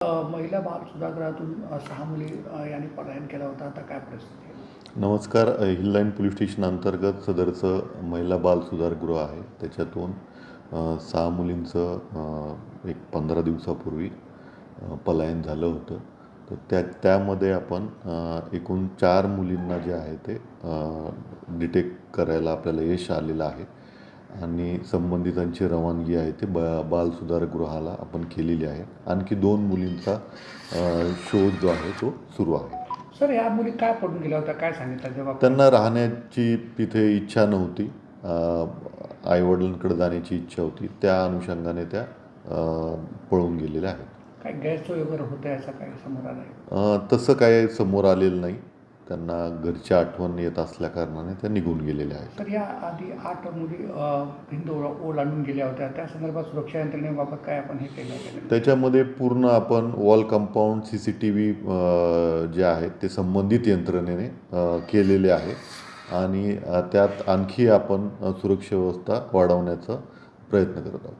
महिला बाल सुधारगृहातून 6 मुली यांनी पलायन केला होता. आता काय परिस्थिती आहे? नमस्कार. हिल लाईन पोलीस स्टेशन अंतर्गत सदरचं महिला बाल सुधारगृह आहे. त्याच्यातून 6 मुलींचं एक 15 दिवसापूर्वी पलायन झालं होतं. तर त्यामध्ये आपण एकूण 4 मुलींना जे आहे ते डिटेक्ट करायला आपल्याला यश आलेलं आहे आणि संबंधितांची रवानगी आहे ते बाल सुधारगृहाला आपण केलेली आहे. आणखी 2 मुलींचा शोध जो आहे तो सुरू आहे. सर, या मुली काय पडून गेल्या होत्या, काय सांगितलं जेव्हा? त्यांना राहण्याची तिथे इच्छा नव्हती, आईवडिलांकडे जाण्याची इच्छा होती. त्या अनुषंगाने त्या पळून गेलेल्या आहेत. काय गैरसोय वगैरे होतं असं काही समोर आलं? तसं काय समोर आलेलं नाही. त्यांना घरची आठवण येत असल्या कारणाने त्या निघून गेलेल्या आहेत. तर या आधी 8 मुली भिंत ओलांडून गेल्या होत्या. त्या संदर्भात सुरक्षा यंत्रणेबाबत काय आपण हे केलं? त्याच्यामध्ये पूर्ण आपण वॉल कंपाऊंड CCTV जे आहेत ते संबंधित यंत्रणेने केलेले आहे आणि त्यात आणखी आपण सुरक्षा व्यवस्था वाढवण्याचा प्रयत्न करत आहोत.